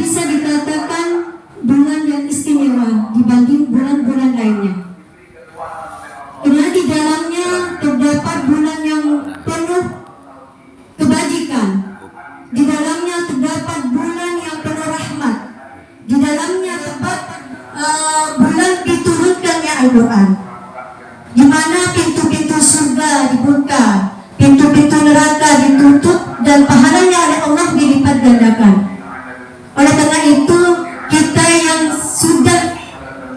bisa dikatakan bulan yang istimewa dibanding bulan-bulan lainnya. Karena di dalamnya terdapat bulan yang penuh kebajikan. Di dalamnya terdapat bulan yang penuh rahmat. Di dalamnya terdapat bulan diturunkannya Al-Quran, di mana pintu-pintu surga dibuka, pintu-pintu neraka ditutup, dan pahalanya oleh Allah dilipat gandakan. Oleh karena itu, kita yang sudah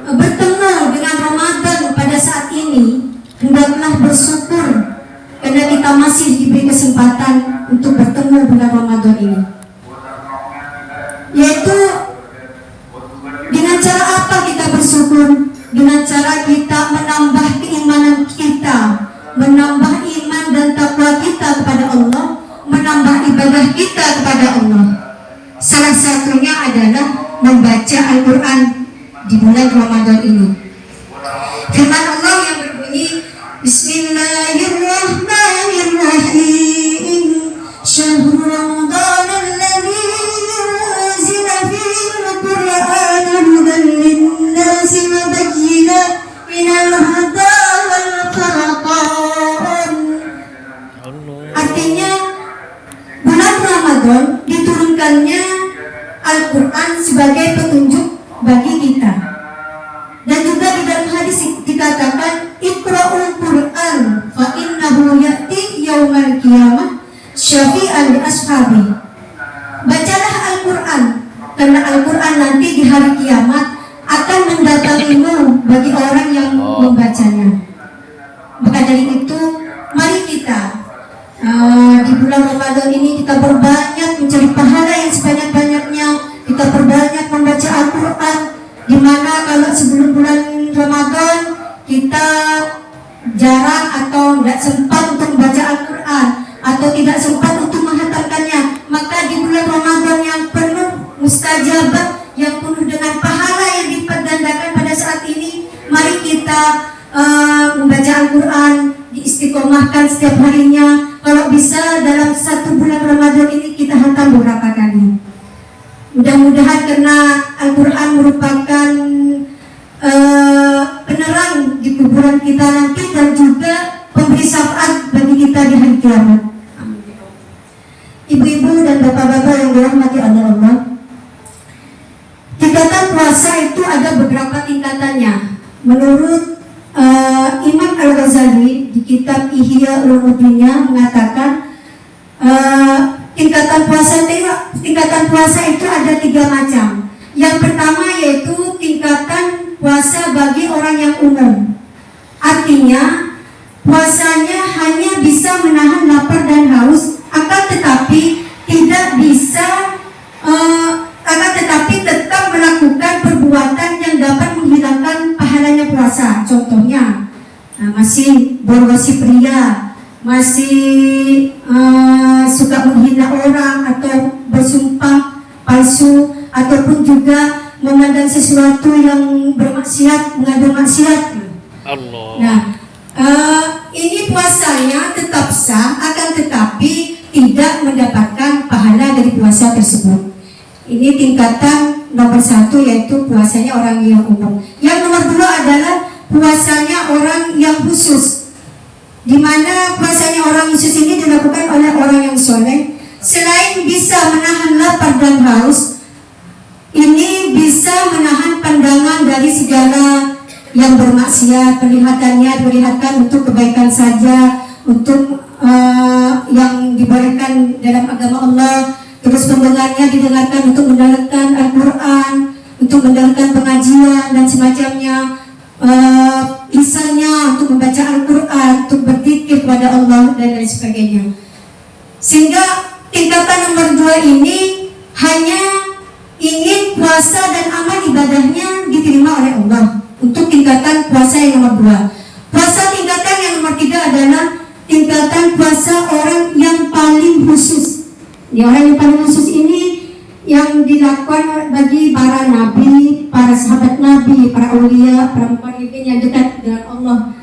bertemu dengan Ramadan pada saat ini, hendaklah bersyukur karena kita masih diberi kesempatan untuk bertemu bulan Ramadan ini. Yaitu dengan cara apa kita bersyukur? Dengan cara kita menambah keimanan kita, menambah iman dan takwa kita kepada Allah, menambah ibadah kita kepada Allah. Salah satunya adalah membaca Al-Quran di bulan Ramadan ini. Firman Allah yang berbunyi, Bismillahirrahmanirrahim. Syahrul Ramadan alladzi unzila fihi al-Qur'an hudan lin-nasi wa bayyinatin minal huda wal furqan. Artinya, bulan Ramadan diturunkannya Al-Quran sebagai petunjuk bagi kita. Dan juga di dalam hadis dikatakan, Iqra'ul Qur'an fa innahu ya'ti yaumal qiyamah syafi'an li ashabi. Bacalah Al-Quran, karena Al-Quran nanti di hari kiamat akan mendatangimu bagi orang yang membacanya. Maka dari itu, mari kita di bulan Ramadan ini kita berbanyak mencari pahala yang sebanyak-banyaknya. Kita berbanyak membaca Al-Quran, di mana kalau sebelum bulan Ramadan kita jarang atau tidak sempat untuk membaca Al-Quran atau tidak sempat untuk menghatamkannya, maka di bulan Ramadan yang penuh mustajabah, yang penuh dengan pahala yang dilipat gandakan pada saat ini, mari kita membaca Al-Quran, diistiqomahkan setiap harinya. Kalau bisa dalam satu bulan Ramadan ini kita hatam beberapa kali. Mudah-mudahan karena Al-Quran merupakan penerang di kuburan kita nanti, dan juga pemberi syafaat bagi kita di hari kiamat. Ibu-ibu dan bapak-bapak yang dirahmati oleh Allah, tingkatan puasa itu ada beberapa tingkatannya. Menurut Imam Al-Ghazali di kitab Ihya Ulumuddin mengatakan tingkatan puasa itu ada 3 macam. Yang pertama yaitu tingkatan puasa bagi orang yang umum. Artinya puasanya hanya bisa menahan lapar dan haus, akan tetapi tetap melakukan perbuatan yang dapat menghilangkan pahalanya puasa. Contohnya, masih berwasi pria, masih suka menghina orang atau bersumpah palsu, ataupun juga memandang sesuatu yang bermaksiat, mengandung maksiat. Allah. Nah, ini puasanya tetap sah, akan tetapi tidak mendapatkan pahala dari puasa tersebut. Ini tingkatan nomor 1, yaitu puasanya orang yang umum. Yang nomor 2 adalah puasanya orang yang khusus, di mana puasanya orang khusus ini dilakukan oleh orang yang soleh. Selain bisa menahan lapar dan haus, ini bisa menahan pandangan dari segala yang bermaksiat. Penglihatannya diperlihatkan untuk kebaikan saja, untuk yang dibolehkan dalam agama Allah. Terus pendengarnya didengarkan untuk mendengarkan Al-Quran, untuk mendengarkan pengajian dan semacamnya. Lisannya untuk membaca Al-Quran, untuk berzikir kepada Allah dan lain sebagainya. Sehingga tingkatan nomor 2 ini hanya ingin puasa dan amal ibadahnya diterima oleh Allah. Untuk tingkatan puasa yang nomor 2. Puasa tingkatan yang nomor 3 adalah tingkatan puasa orang yang paling khusus. Orang yang paling khusus ini yang dilakukan bagi para nabi, para sahabat nabi, para aulia, para muqarribin yang dekat dengan Allah,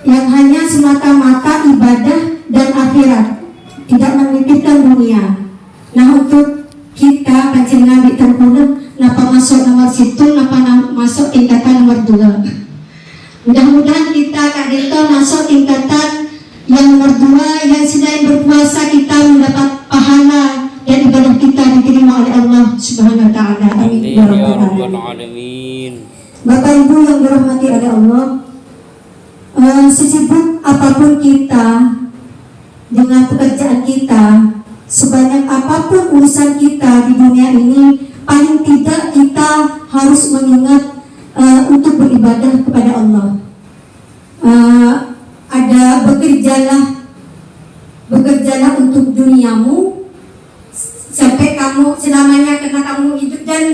yang hanya semata-mata ibadah dan akhirat, tidak memikirkan dunia. Nah, untuk kita panjenengan di tempurung napa masuk nomor situ, napa masuk tingkatan nomor 2. Mudah-mudahan kita kadito masuk tingkatan yang nomor 2, yang selain berpuasa kita mendapat pahala dan ibadah kita diterima oleh Allah Subhanahu wa taala. Amin ya rabbal alamin. Bapak Ibu yang dirahmati oleh Allah, sesibuk apapun kita dengan pekerjaan kita, sebanyak apapun urusan kita di dunia ini, paling tidak kita harus mengingat untuk beribadah kepada Allah. Ada bekerjalah untuk duniamu sampai kamu selamanya, karena kamu hidup, dan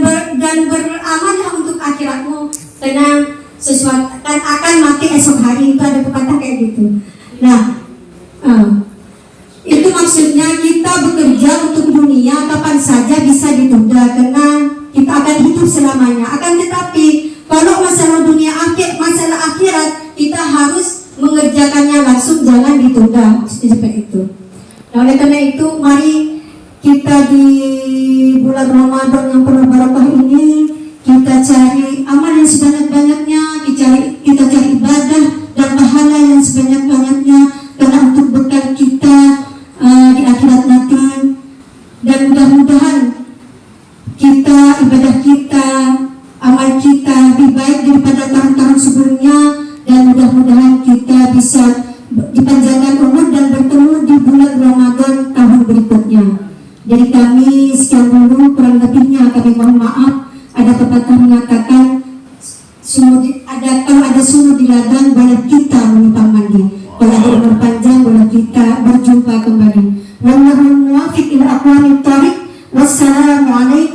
beramallah untuk akhiratmu, karena sesuatu akan mati esok hari. Itu ada pepatah kayak gitu. Nah, itu maksudnya kita bekerja untuk dunia kapan saja bisa ditunda, karena kita akan hidup selamanya. Akan tetapi kalau masalah dunia masalah akhirat, kita harus mengerjakannya langsung, jangan ditunda seperti itu. Nah, oleh karena itu mari kita di bulan Ramadan yang penuh barakah ini, kita cari amal yang sebanyak-banyaknya, kita cari ibadah dan pahala yang sebanyak-banyaknya, karena untuk bekal kita di akhirat nanti. Dan mudah-mudahan kita, ibadah kita, amal kita lebih baik daripada tahun-tahun sebelumnya, dan mudah-mudahan kita bisa dipanjangkan umur dan bertemu di bulan Ramadan tahun berikutnya. Jadi kami sekian dulu, kurang lebihnya kami mohon maaf. Ada pepatah mengatakan kalau ada sumur di ladang, boleh kita menumpang mandi. Kalau ada umur panjang, boleh kita berjumpa kembali. Wallahul muwaffiq ila aqwamit thoriq. Wassalamualaikum